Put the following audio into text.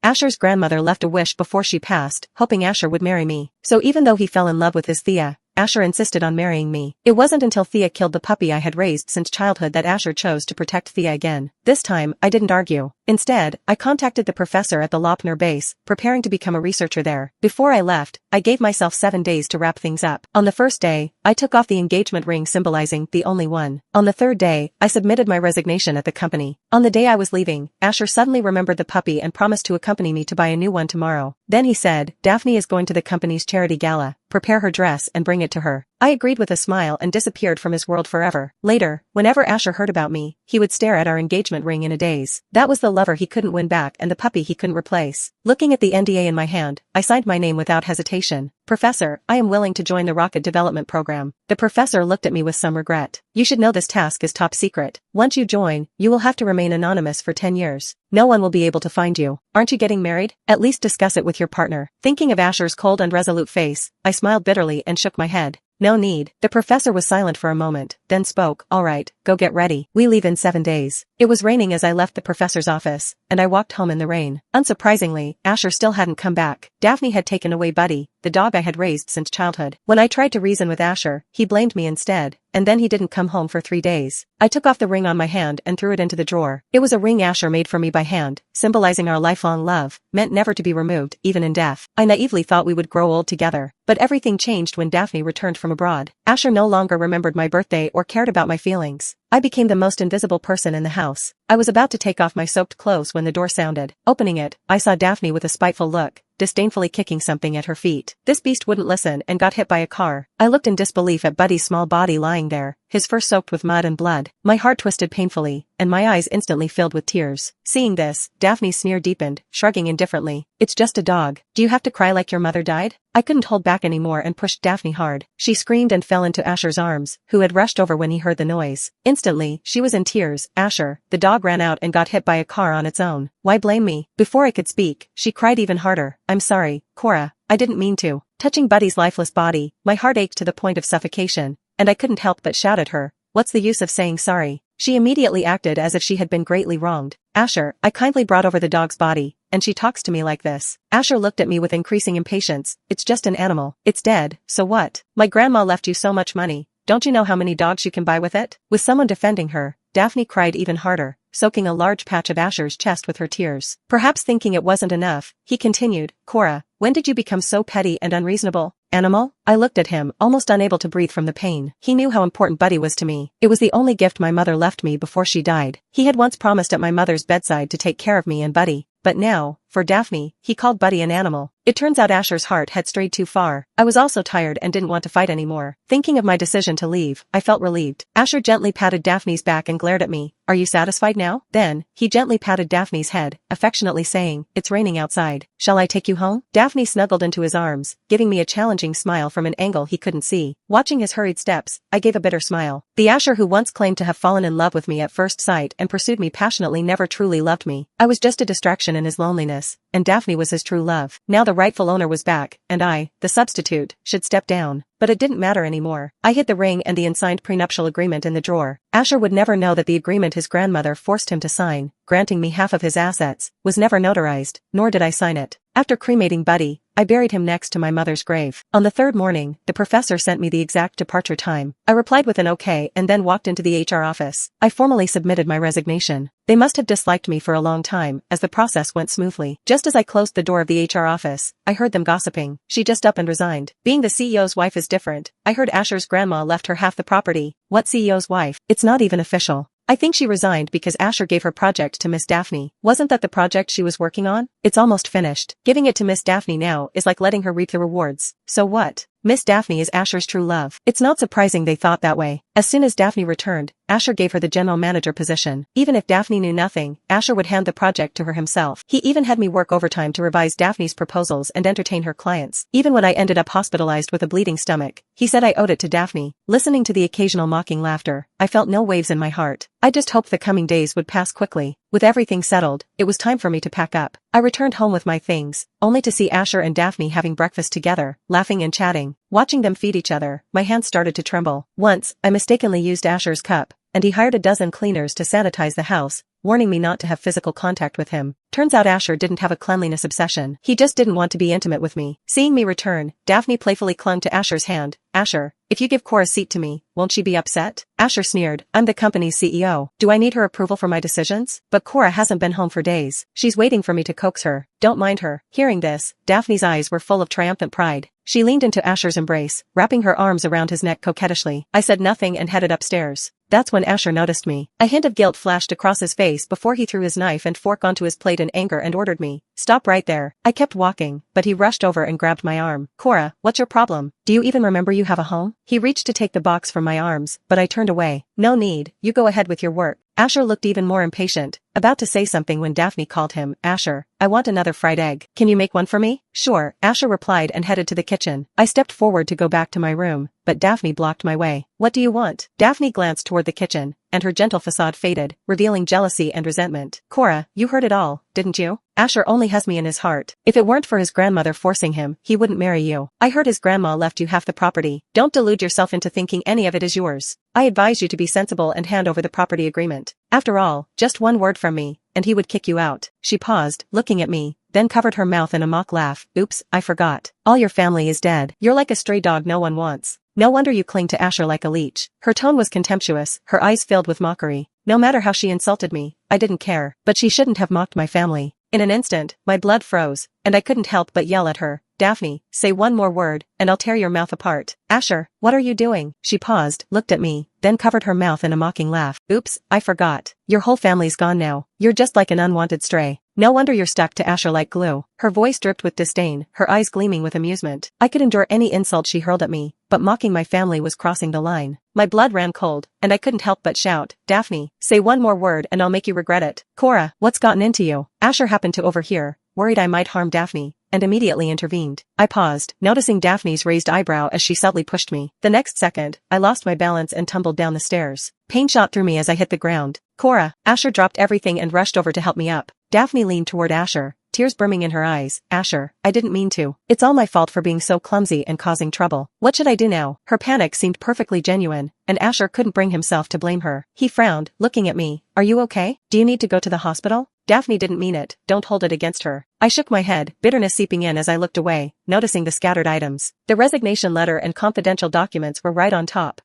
Asher's grandmother left a wish before she passed, hoping Asher would marry me. So even though he fell in love with his Thea, Asher insisted on marrying me. It wasn't until Thea killed the puppy I had raised since childhood that Asher chose to protect Thea again. This time, I didn't argue. Instead, I contacted the professor at the Lopner base, preparing to become a researcher there. Before I left, I gave myself 7 days to wrap things up. On the first day, I took off the engagement ring symbolizing the only one. On the third day, I submitted my resignation at the company. On the day I was leaving, Asher suddenly remembered the puppy and promised to accompany me to buy a new one tomorrow. Then he said, "Daphne is going to the company's charity gala. Prepare her dress and bring it to her." I agreed with a smile and disappeared from his world forever. Later, whenever Asher heard about me, he would stare at our engagement ring in a daze. That was the lover he couldn't win back and the puppy he couldn't replace. Looking at the NDA in my hand, I signed my name without hesitation. "Professor, I am willing to join the rocket development program." The professor looked at me with some regret. "You should know this task is top secret. Once you join, you will have to remain anonymous for 10 years. No one will be able to find you. Aren't you getting married? At least discuss it with your partner." Thinking of Asher's cold and resolute face, I smiled bitterly and shook my head. "No need." The professor was silent for a moment, then spoke. "All right, go get ready. We leave in 7 days." It was raining as I left the professor's office, and I walked home in the rain. Unsurprisingly, Asher still hadn't come back. Daphne had taken away Buddy, the dog I had raised since childhood. When I tried to reason with Asher, he blamed me instead, and then he didn't come home for 3 days. I took off the ring on my hand and threw it into the drawer. It was a ring Asher made for me by hand, symbolizing our lifelong love, meant never to be removed, even in death. I naively thought we would grow old together. But everything changed when Daphne returned from abroad. Asher no longer remembered my birthday or cared about my feelings. I became the most invisible person in the house. I was about to take off my soaked clothes when the door sounded. Opening it, I saw Daphne with a spiteful look, disdainfully kicking something at her feet. This beast wouldn't listen and got hit by a car. I looked in disbelief at Buddy's small body lying there, his fur soaked with mud and blood. My heart twisted painfully, and my eyes instantly filled with tears. Seeing this, Daphne's sneer deepened, shrugging indifferently. "It's just a dog. Do you have to cry like your mother died?" I couldn't hold back anymore and pushed Daphne hard. She screamed and fell into Asher's arms, who had rushed over when he heard the noise. Instantly, she was in tears. "Asher, the dog ran out and got hit by a car on its own. Why blame me?" Before I could speak, she cried even harder. "I'm sorry, Cora. I didn't mean to." Touching Buddy's lifeless body, my heart ached to the point of suffocation, and I couldn't help but shout at her, "What's the use of saying sorry?" She immediately acted as if she had been greatly wronged. "Asher, I kindly brought over the dog's body, and she talks to me like this." Asher looked at me with increasing impatience. "It's just an animal. It's dead, so what? My grandma left you so much money. Don't you know how many dogs you can buy with it?" With someone defending her, Daphne cried even harder, soaking a large patch of Asher's chest with her tears. Perhaps thinking it wasn't enough, he continued, "Cora, when did you become so petty and unreasonable? Animal?" I looked at him, almost unable to breathe from the pain. He knew how important Buddy was to me. It was the only gift my mother left me before she died. He had once promised at my mother's bedside to take care of me and Buddy. But now, for Daphne, he called Buddy an animal. It turns out Asher's heart had strayed too far. I was also tired and didn't want to fight anymore. Thinking of my decision to leave, I felt relieved. Asher gently patted Daphne's back and glared at me. "Are you satisfied now?" Then, he gently patted Daphne's head, affectionately saying, "It's raining outside. Shall I take you home?" Daphne snuggled into his arms, giving me a challenging smile from an angle he couldn't see. Watching his hurried steps, I gave a bitter smile. The Asher who once claimed to have fallen in love with me at first sight and pursued me passionately never truly loved me. I was just a distraction in his loneliness, and Daphne was his true love. Now the rightful owner was back, and I, the substitute, should step down. But it didn't matter anymore. I hid the ring and the unsigned prenuptial agreement in the drawer. Asher would never know that the agreement his grandmother forced him to sign, granting me half of his assets, was never notarized, nor did I sign it. After cremating Buddy, I buried him next to my mother's grave. On the third morning, the professor sent me the exact departure time. I replied with an okay and then walked into the HR office. I formally submitted my resignation. They must have disliked me for a long time, as the process went smoothly. Just as I closed the door of the HR office, I heard them gossiping. "She just up and resigned. Being the CEO's wife is different. I heard Asher's grandma left her half the property." "What CEO's wife? It's not even official." "I think she resigned because Asher gave her project to Miss Daphne." "Wasn't that the project she was working on?" "It's almost finished. Giving it to Miss Daphne now is like letting her reap the rewards." "So what? Miss Daphne is Asher's true love." It's not surprising they thought that way. As soon as Daphne returned, Asher gave her the general manager position. Even if Daphne knew nothing, Asher would hand the project to her himself. He even had me work overtime to revise Daphne's proposals and entertain her clients. Even when I ended up hospitalized with a bleeding stomach, he said I owed it to Daphne. Listening to the occasional mocking laughter, I felt no waves in my heart. I just hoped the coming days would pass quickly. With everything settled, it was time for me to pack up. I returned home with my things, only to see Asher and Daphne having breakfast together, laughing and chatting. Watching them feed each other, my hands started to tremble. Once, I mistakenly used Asher's cup, and he hired a dozen cleaners to sanitize the house, warning me not to have physical contact with him. Turns out Asher didn't have a cleanliness obsession. He just didn't want to be intimate with me. Seeing me return, Daphne playfully clung to Asher's hand. Asher, if you give Cora a seat to me, won't she be upset? Asher sneered. I'm the company's CEO. Do I need her approval for my decisions? But Cora hasn't been home for days. She's waiting for me to coax her. Don't mind her. Hearing this, Daphne's eyes were full of triumphant pride. She leaned into Asher's embrace, wrapping her arms around his neck coquettishly. I said nothing and headed upstairs. That's when Asher noticed me. A hint of guilt flashed across his face before he threw his knife and fork onto his plate in anger and ordered me. Stop right there. I kept walking, but he rushed over and grabbed my arm. Cora, what's your problem? Do you even remember you have a home? He reached to take the box from my arms, but I turned away. No need, you go ahead with your work. Asher looked even more impatient, about to say something when Daphne called him. Asher, I want another fried egg. Can you make one for me? Sure, Asher replied and headed to the kitchen. I stepped forward to go back to my room, but Daphne blocked my way. What do you want? Daphne glanced toward the kitchen, and her gentle facade faded, revealing jealousy and resentment. Cora, you heard it all, didn't you? Asher only has me in his heart. If it weren't for his grandmother forcing him, he wouldn't marry you. I heard his grandma left you half the property. Don't delude yourself into thinking any of it is yours. I advise you to be sensible and hand over the property agreement. After all, just one word from me, and he would kick you out. She paused, looking at me, then covered her mouth in a mock laugh. Oops, I forgot. All your family is dead. You're like a stray dog no one wants. No wonder you cling to Asher like a leech. Her tone was contemptuous, her eyes filled with mockery. No matter how she insulted me, I didn't care, but she shouldn't have mocked my family. In an instant, my blood froze, and I couldn't help but yell at her. Daphne, say one more word, and I'll tear your mouth apart. Asher, what are you doing? She paused, looked at me, then covered her mouth in a mocking laugh. Oops, I forgot. Your whole family's gone now. You're just like an unwanted stray. No wonder you're stuck to Asher like glue. Her voice dripped with disdain, her eyes gleaming with amusement. I could endure any insult she hurled at me, but mocking my family was crossing the line. My blood ran cold, and I couldn't help but shout, Daphne, say one more word and I'll make you regret it. Cora, what's gotten into you? Asher happened to overhear, worried I might harm Daphne, and immediately intervened. I paused, noticing Daphne's raised eyebrow as she subtly pushed me. The next second, I lost my balance and tumbled down the stairs. Pain shot through me as I hit the ground. Cora, Asher dropped everything and rushed over to help me up. Daphne leaned toward Asher, tears brimming in her eyes. Asher, I didn't mean to. It's all my fault for being so clumsy and causing trouble. What should I do now? Her panic seemed perfectly genuine, and Asher couldn't bring himself to blame her. He frowned, looking at me. Are you okay? Do you need to go to the hospital? Daphne didn't mean it, don't hold it against her. I shook my head, bitterness seeping in as I looked away, noticing the scattered items. The resignation letter and confidential documents were right on top.